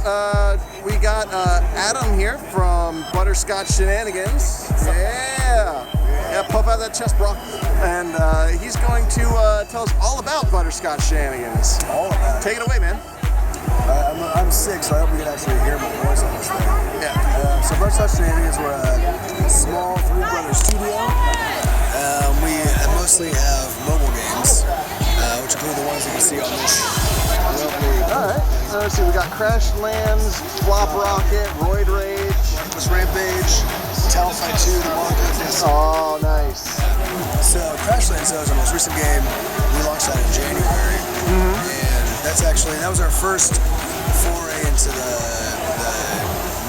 guys, we got Adam here from ButterScotch-Shenanigans. Yeah, pump out that chest, bro. And he's going to tell us all about ButterScotch-Shenanigans. All about it. Take it away, man. I'm sick, so I hope you can actually hear my voice on this thing. Yeah. So ButterScotch-Shenanigans, we're a small three-brother studio. We mostly have mobile games, which include the ones that you see on this lovely... Alright, let's see, we got Crash Lands, Flop Rocket, Roid Rage, This Rampage, Talon Fight 2, the Mongoose. Oh, nice. So Crash Lands is our most recent game. We launched that in January. And that was our first foray into the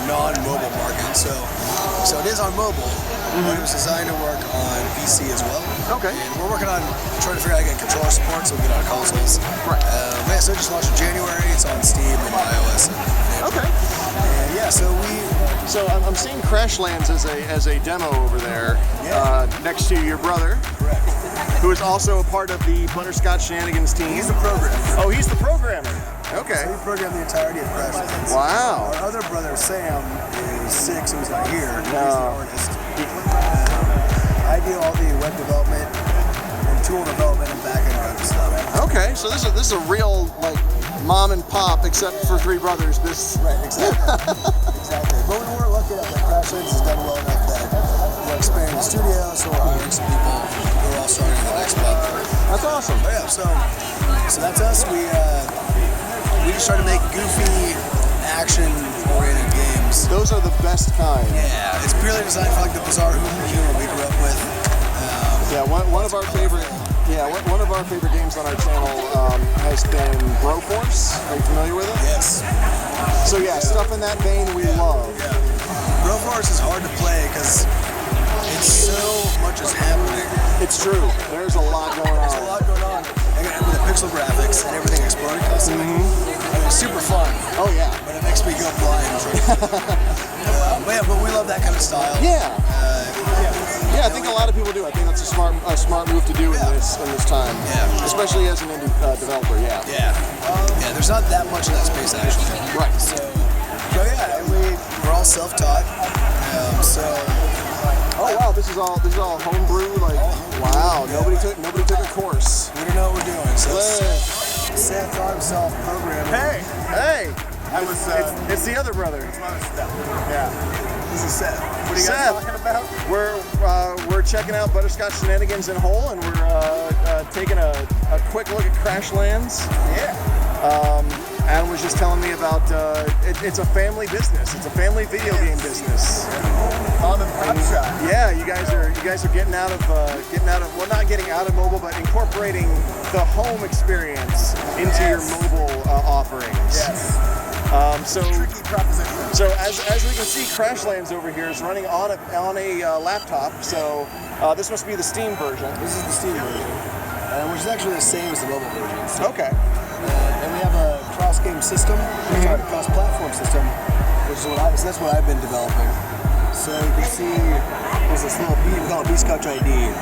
non-mobile market. So it is on mobile, but it was designed to work on PC as well. Okay. And we're working on trying to figure out how to get controller support so we can get on consoles. Right. So it just launched in January. It's on Steam and iOS. Okay. And yeah, so I'm seeing Crash Lands as a demo over there, next to your brother. Correct. Who is also a part of the ButterScotch-Shenanigans team. He's the programmer. Oh, he's the programmer. Okay. So he programmed the entirety of Crash Lands. Wow. Our other brother, Sam, is 6, so he's not here. He's the artist. I do all the web development and tool development and back-end kind of stuff. Okay, so this is a real, like, mom and pop, except for three brothers. Right, exactly. Exactly. But we weren't lucky enough that Crash Lands has done well enough that we're expanding the studio, so we're hiring some people. We're all starting the next month. That's awesome. But yeah, so that's us. We just try to make goofy, action-oriented games. Those are the best kind. Yeah, it's purely designed for like the bizarre humor we grew up with. One of our favorite games on our channel has been Broforce. Are you familiar with it? Yes. So yeah, stuff in that vein we love. Yeah. Broforce is hard to play because it's so much is happening. It's true. There's a lot going on. There's a lot going on. And with the pixel graphics and everything exploding constantly. I mean, it's super fun. Oh yeah. But it makes me go blind. But we love that kind of style. Yeah. Yeah, I think a lot of people do. I think that's a smart move to do in this time. Yeah. Especially as an indie developer. Yeah. Yeah. There's not that much of that space actually. Right. So yeah, we're all self-taught. Oh wow, this is all homebrew. Like wow, nobody took a course. We don't know what we're doing. So Seth taught himself programming. Hey. It's the other brother. It's my other step. Yeah. This is Seth. What are you Seth, guys talking about? We're checking out ButterScotch-Shenanigans in whole, and we're taking a quick look at Crash Lands. Yeah. Adam was just telling me about it's a family business. It's a family video game business. Mom and pop shop. Yeah, you guys are getting out of well, not getting out of mobile, but incorporating the home experience into your mobile offerings. Yes. Tricky proposition. So as we can see, Crash Lands over here is running on a laptop. So this must be the Steam version. This is the Steam version, which is actually the same as the mobile version. So, okay. And we have a cross-game system, cross-platform system, which is that's what I've been developing. So you can see there's this little we call it ButterScotch ID.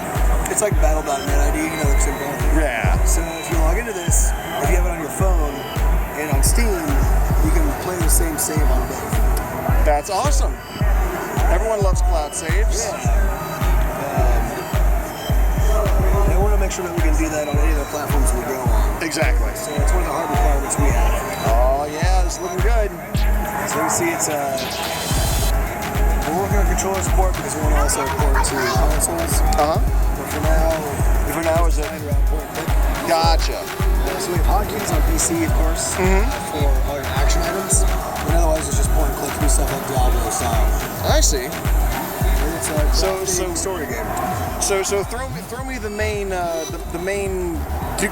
It's like Battle.net ID, you know, the same thing. Yeah. So if you log into this, if you have it on your phone and on Steam, you can play the same save on both. That's awesome. Everyone loves cloud saves. Yeah. And we want to make sure that we can do that on any of the platforms we go on. Exactly. So it's one of the hard requirements we have. Oh yeah, it's looking good. So you can see it's we're working on controller support because we want to also port to consoles. But for now is it around point and click. Gotcha. So we have hotkeys on PC, of course, for all your action items. But otherwise, it's just point and click. Do stuff like Diablo style. I see. And it's a story game. So throw me the main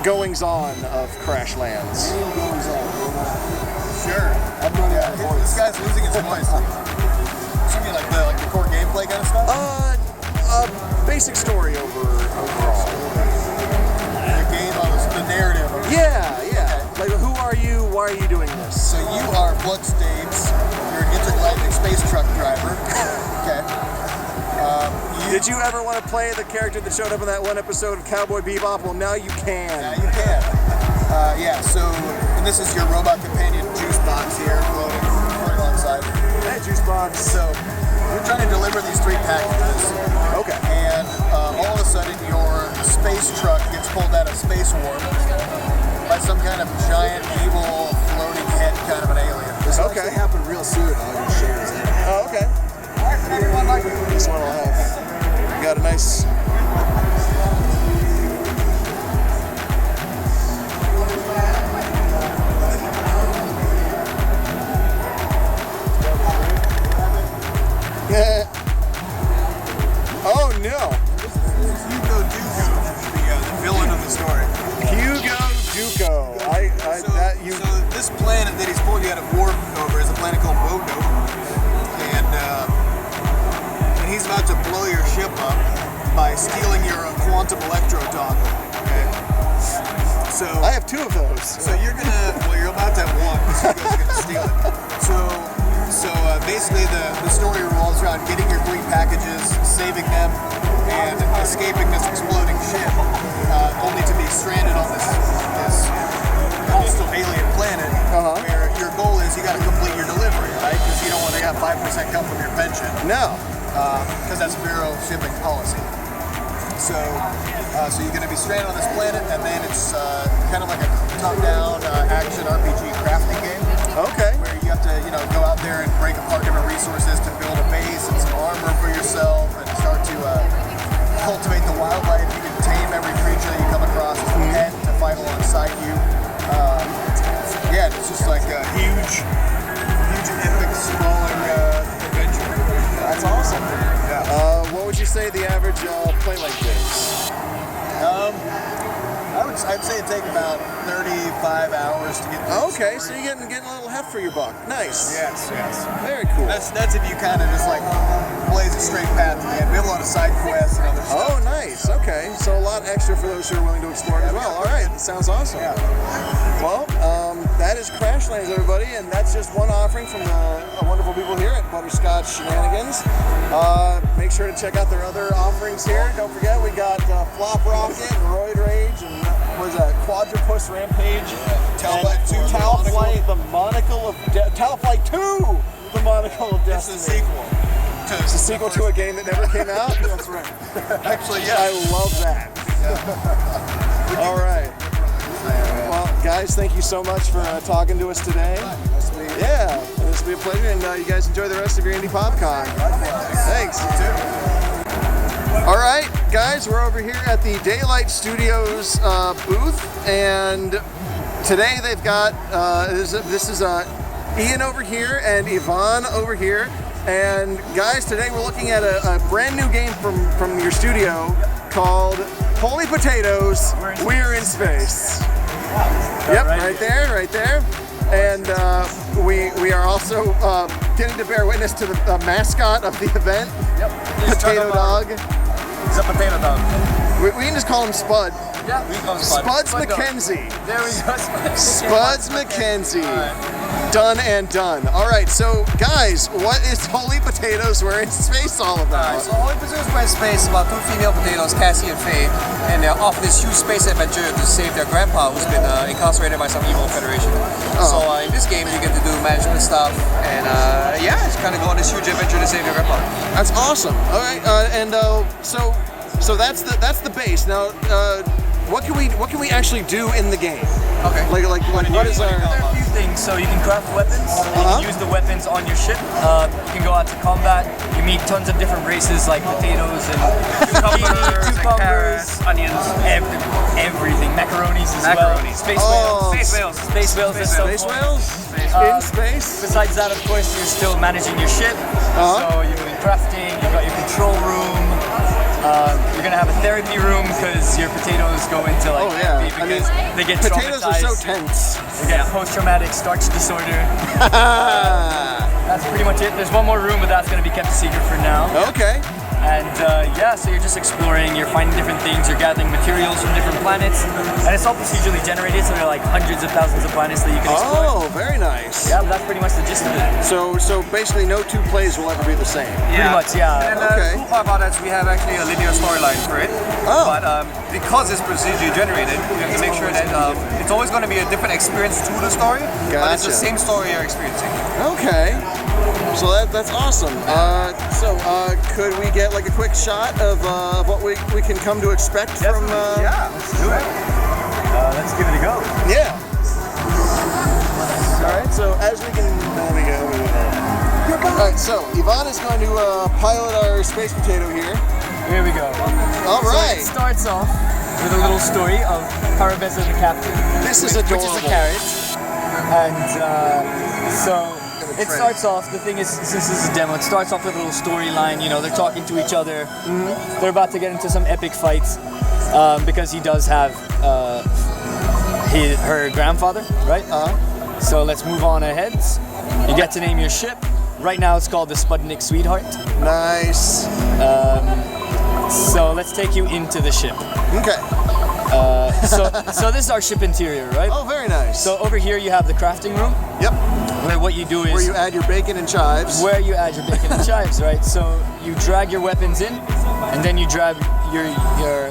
goings on of Crash Lands. Sure. This guy's losing his voice. You mean like the core gameplay kind of stuff? Basic story overall. The game, the narrative. Yeah. Like, who are you? Why are you doing this? So you are Bloodstains. You're an intergalactic space truck driver. Okay. Did you ever want to play the character that showed up in that one episode of Cowboy Bebop? Well, now you can. Now you can. So and this is your robot companion juice box here floating. side. Hey, Juicebox. So we're trying to deliver these 3 packages. Okay. And all of a sudden your space truck gets pulled out of Space Warp by some kind of giant, evil, floating head kind of an alien. This will actually happen real soon. I'll just show you this. Oh, okay. This one will have, got a nice... Oh no! This is Hugo Duco, the villain of the story. Hugo Duco. So this planet that he's pulled you out of warp over is a planet called Wodo, and he's about to blow your ship up by stealing your quantum electro toggle. Okay. So I have 2 of those. So you're about to have one. Because Hugo's gonna steal it. So basically the story revolves around getting your 3 packages, saving them, and escaping this exploding ship, only to be stranded on this hostile alien planet, where your goal is you got to complete your delivery, right? Because you don't want to have 5% come from your pension. No. Because that's Bureau shipping policy. So you're going to be stranded on this planet, and then it's kind of like a top-down action RPG crafting game. Okay. Where you have to, go out there and break apart different resources to build a base and some armor for yourself, and start to cultivate the wildlife. You can tame every creature that you come across as a pet to fight alongside you. It's just like a huge, epic, sprawling adventure. That's awesome. Yeah. What would you say the average play length is? I'd say it'd take about 35 hours to get through the Okay, story. so you're getting a little heft for your buck. Nice. Yes. Very cool. That's if you kind of just like blaze a straight path to the end. We have a lot of side quests and other stuff. Oh, nice. Okay, so a lot extra for those who are willing to explore it as well. All right, that sounds awesome. Yeah. Well, that is Crashlands, everybody, and that's just one offering from the wonderful people here at ButterScotch-Shenanigans. Make sure to check out their other offerings here. Don't forget, we got Flop Rocket and Roid Rage and what is that? Quadrupus Rampage. Talflight 2. Talflight, the Monocle of Talflight 2, the Monocle of It's Destiny. a sequel. It's a sequel to a game that never came out? That's right. Actually, yeah. I love that. All right. Well, guys, thank you so much for talking to us today. Nice to meet you. Yeah, this will be a pleasure, and you guys enjoy the rest of your Indy Popcon. Thanks. You too. All right, guys, we're over here at the Daylight Studios booth, and today they've got this is Ian over here and Yvonne over here, and guys, today we're looking at a brand new game from your studio called Holy Potatoes, We're in Space. Yep, right there. And we are also getting to bear witness to the mascot of the event, Potato Dog. He's a potato dog. We can just call him Spud. Yeah, we call him Spud. Spuds Spud dog. McKenzie. There we go. Spuds McKenzie. Done and done. All right, so guys, what is Holy Potatoes We're in Space all about? So Holy Potatoes We're in Space is about 2 female potatoes, Cassie and Faye, and they're off this huge space adventure to save their grandpa who's been incarcerated by some evil federation. So in this game you get to do management stuff, and just kind of go on this huge adventure to save your grandpa. That's awesome. All right, so that's the base. Now, what can we actually do in the game? Okay. Like what is our? There are a few things. So you can craft weapons. You can use the weapons on your ship. You can go out to combat. You meet tons of different races like potatoes and cucumbers, onions, everything. Macaronis as well. Space whales. Space whales. Space whales? In space? Besides that, of course, you're still managing your ship. So you're doing crafting. You've got your control room. You're gonna have a therapy room because your potatoes go into therapy because they get potatoes traumatized. are so tense. They get post-traumatic starch disorder. That's pretty much it. There's one more room, but that's gonna be kept a secret for now. Okay. And so you're just exploring, you're finding different things, you're gathering materials from different planets, and it's all procedurally generated, so there are like hundreds of thousands of planets that you can explore. Oh, very nice. Yeah, but that's pretty much the gist of it. So basically no 2 plays will ever be the same. Pretty much, yeah. And the cool part about that is we have actually a linear storyline for it. But because it's procedurally generated, we have to make sure that it's always going to be a different experience to the story, but it's the same story you're experiencing. Okay. So that's awesome. Could we get like a quick shot of what we can come to expect from? Yeah, let's do it. Let's give it a go. Yeah. All right. So as we can, there we go. All right. So Yvonne is going to pilot our space potato here. Here we go. All right. So it starts off with a little story of Parabeza the captain. This is adorable. Which is a carrot. And so it starts off, the thing is, since this is a demo, it starts off with a little storyline, you know, they're talking to each other. Mm-hmm. They're about to get into some epic fights because he does have her grandfather, right? So let's move on ahead. You get to name your ship. Right now it's called the Sputnik Sweetheart. Nice. So let's take you into the ship. Okay. So this is our ship interior, right? Oh, very nice. So over here you have the crafting room. Yep. Where what you do is... Where you add your bacon and chives. Where you add your bacon and chives, right? So you drag your weapons in, and then you drag your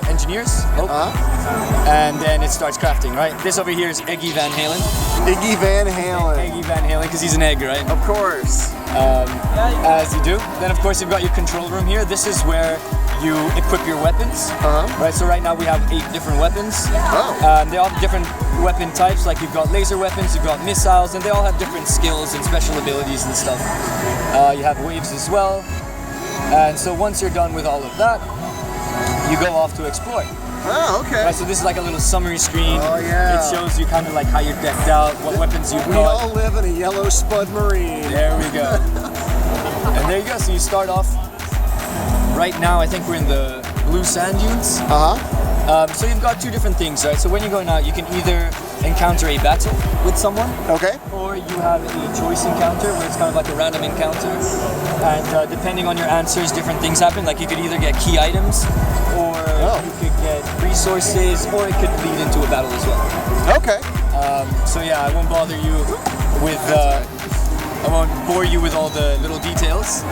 engineers. And then it starts crafting, right? This over here is Iggy Van Halen. Iggy Van Halen. Iggy Van Halen, because he's an egg, right? Of course. As you do. Then of course you've got your control room here. This is where you equip your weapons, right? So right now we have 8 different weapons. They all have different weapon types, like you've got laser weapons, you've got missiles, and they all have different skills and special abilities and stuff. You have waves as well. And so once you're done with all of that, you go off to explore. Oh, okay. Right, so this is like a little summary screen. Oh, yeah. It shows you kind of like how you're decked out, what weapons you've got. We all live in a yellow Spud Marine. There we go. And there you go, so you start off. Right now, I think we're in the blue sand dunes. So you've got 2 different things, right? So when you're going out, you can either encounter a battle with someone. Okay. Or you have a choice encounter, where it's kind of like a random encounter. And depending on your answers, different things happen. Like you could either get key items, or you could get resources, or it could lead into a battle as well. Okay. So yeah, I won't bother you with... I won't bore you with all the little details.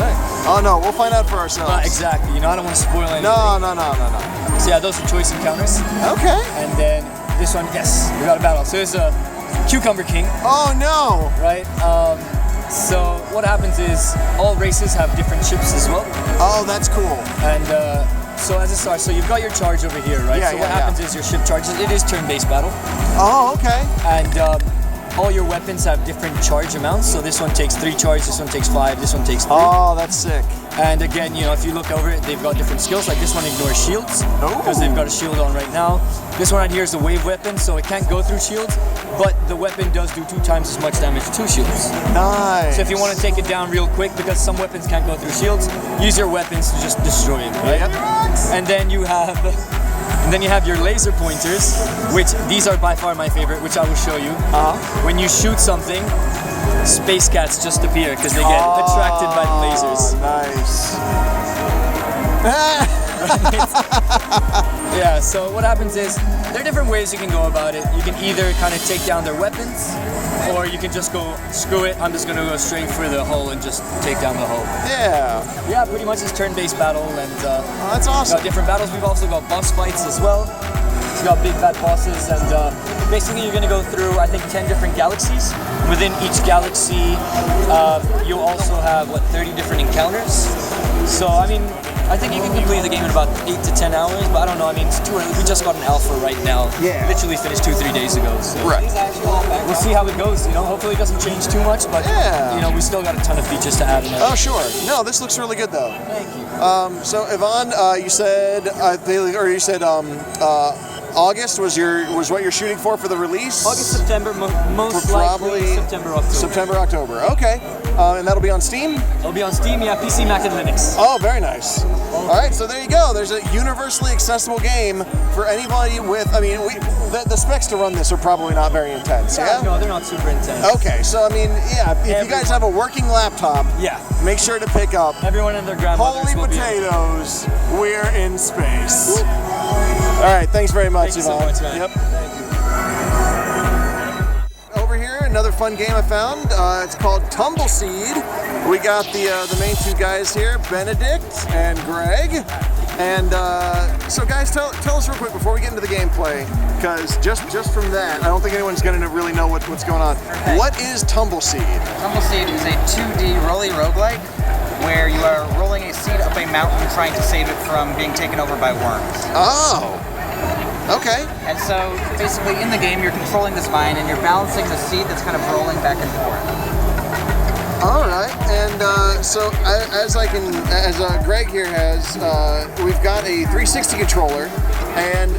Oh no, we'll find out for ourselves. Exactly, you know, I don't want to spoil anything. No. So yeah, those are choice encounters. Okay. And then this one, yes, we got a battle. So there's a Cucumber King. Oh no! Right? So what happens is all races have different ships as well. Oh, that's cool. And so as it starts, so you've got your charge over here, right? So what happens is your ship charges. It is turn-based battle. Oh, okay. And all your weapons have different charge amounts. So this one takes 3 charge, this one takes 5, this one takes 3. Oh, that's sick. And again, you know, if you look over it, they've got different skills. Like this one ignores shields, because they've got a shield on right now. This one right here is a wave weapon, so it can't go through shields, but the weapon does do 2 times as much damage to shields. Nice. So if you want to take it down real quick, because some weapons can't go through shields, use your weapons to just destroy it, right? Yep. And then you have your laser pointers, which these are by far my favorite, which I will show you. When you shoot something, space cats just appear because they get attracted by the lasers. Nice. Yeah, so what happens is, there are different ways you can go about it. You can either kind of take down their weapons, or you can just go, screw it, I'm just going to go straight for the hull and just take down the hull. Yeah. Yeah, pretty much it's turn-based battle, and that's awesome. We've got different battles. We've also got boss fights as well. We've got big bad bosses, and basically you're going to go through, I think, 10 different galaxies. Within each galaxy, you also have, 30 different encounters. So, I mean, I think you can complete the game in about 8 to 10 hours, but I don't know, I mean, it's too early. We just got an alpha right now. Yeah. Literally finished 2-3 days ago. So. Right. We'll see how it goes, you know. Hopefully it doesn't change too much, but, you know, we still got a ton of features to add in it. Oh, sure. No, this looks really good, though. Thank you. So, Yvonne, you said, August was what you're shooting for the release? August, September, most likely September, October. September, October. Okay. And that'll be on Steam? It'll be on Steam, yeah, PC, Mac, and Linux. Oh, very nice. All right, so there you go. There's a universally accessible game for anybody with, I mean, the specs to run this are probably not very intense, yeah? No, they're not super intense. Okay, so I mean, yeah, if you guys have a working laptop, make sure to pick up Everyone and their grandmothers Holy Potatoes, We're in Space. All right, thanks very much, Yvonne. Thank you so much, man. Yep. Over here, another fun game I found. It's called Tumbleseed. We got the main 2 guys here, Benedict and Greg. And so guys, tell us real quick before we get into the gameplay, because just from that, I don't think anyone's going to really know what's going on. Okay. What is Tumbleseed? Tumbleseed is a 2D rolly roguelike where you are rolling a seed up a mountain trying to save it from being taken over by worms. Oh, okay. And so basically in the game you're controlling this vine and you're balancing the seed that's kind of rolling back and forth. All right, and so as Greg here has, we've got a 360 controller, and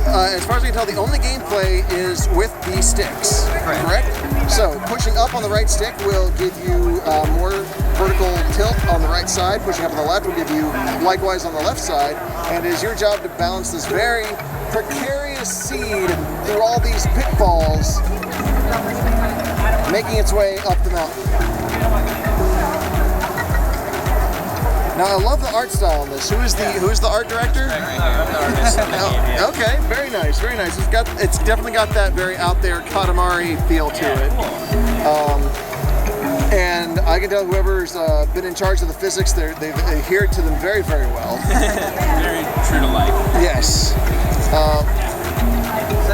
as far as I can tell, the only gameplay is with the sticks, correct? So pushing up on the right stick will give you more vertical tilt on the right side. Pushing up on the left will give you likewise on the left side, and it is your job to balance this very precarious seed through all these pitfalls, making its way up the mountain. Now I love the art style on this. Who is the art director? Oh, okay, very nice, very nice. It's definitely got that very out there Katamari feel to it. And I can tell whoever's been in charge of the physics, they've adhered to them very, very well. Very true to life. Yes.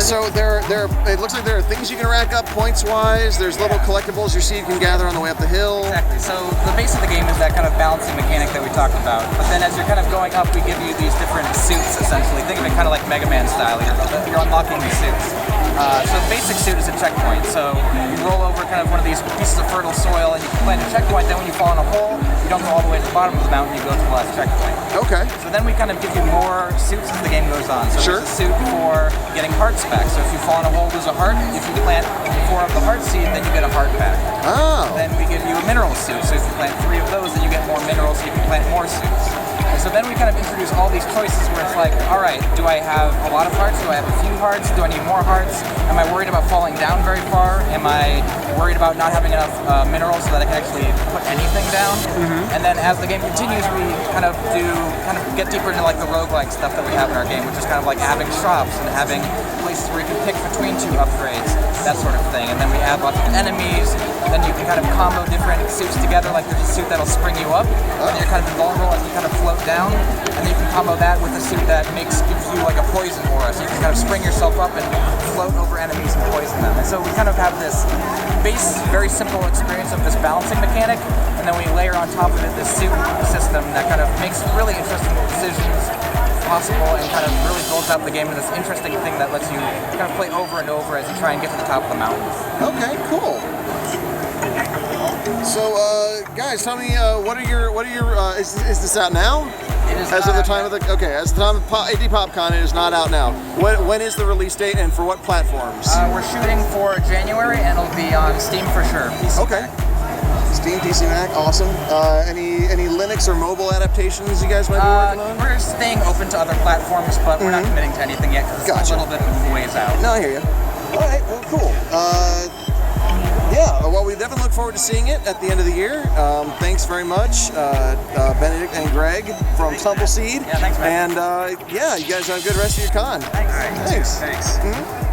So it looks like there are things you can rack up points-wise. There's little collectibles your seed can gather on the way up the hill. Exactly. So the base of the game is that kind of balancing mechanic that we talked about. But then as you're kind of going up, we give you these different suits, essentially. Think of it kind of like Mega Man style. You're unlocking these suits. So the basic suit is a checkpoint. So you roll over kind of one of these pieces of fertile soil and you can plant a checkpoint. Then when you fall in a hole, you don't go all the way to the bottom of the mountain, you go to the last checkpoint. Okay. So then we kind of give you more suits as the game goes on. So there's a suit for getting hearts back. So if you fall in a hole, lose a heart. If you plant 4 of the heart seed, then you get a heart back. Oh. Then we give you a mineral suit. So if you plant 3 of those, then you get more minerals, so you can plant more suits. And so then we kind of introduce all these choices where it's like, all right, do I have a lot of hearts? Do I have a few hearts? Do I need more hearts? Am I worried about falling down very far? Am I worried about not having enough minerals so that I can actually put anything down? And then as the game continues, we kind of get deeper into like the roguelike stuff that we have in our game, which is kind of like having shops and having places where you can pick between 2 upgrades, that sort of thing. And then we add lots of enemies. Then you can kind of combo different suits together, like there's a suit that'll spring you up, and you're kind of invulnerable as you kind of float down. And then you can combo that with a suit that gives you like a poison aura, so you can kind of spring yourself up and float over enemies and poison them. And so we kind of have this base, very simple experience of this balancing mechanic, and then we layer on top of it this suit system that kind of makes really interesting decisions possible and kind of really builds out the game into this interesting thing that lets you kind of play over and over as you try and get to the top of the mountain. Okay, cool. So, guys, tell me, what are your? Is this out now? It is as of the time of the as of the time of Indy Popcon, it is not out now. When is the release date and for what platforms? We're shooting for January and it'll be on Steam for sure. PC okay. Mac. Steam, PC Mac, awesome. Any Linux or mobile adaptations you guys might be working on? We're staying open to other platforms, but we're not committing to anything yet because it's a little bit of ways out. No, I hear you. All right, well, cool. Yeah, well, we definitely look forward to seeing it at the end of the year. Thanks very much, Benedict and Greg from Tumbleseed. Yeah, thanks, man. And yeah, you guys have a good rest of your con. Thanks. Thanks. Thanks.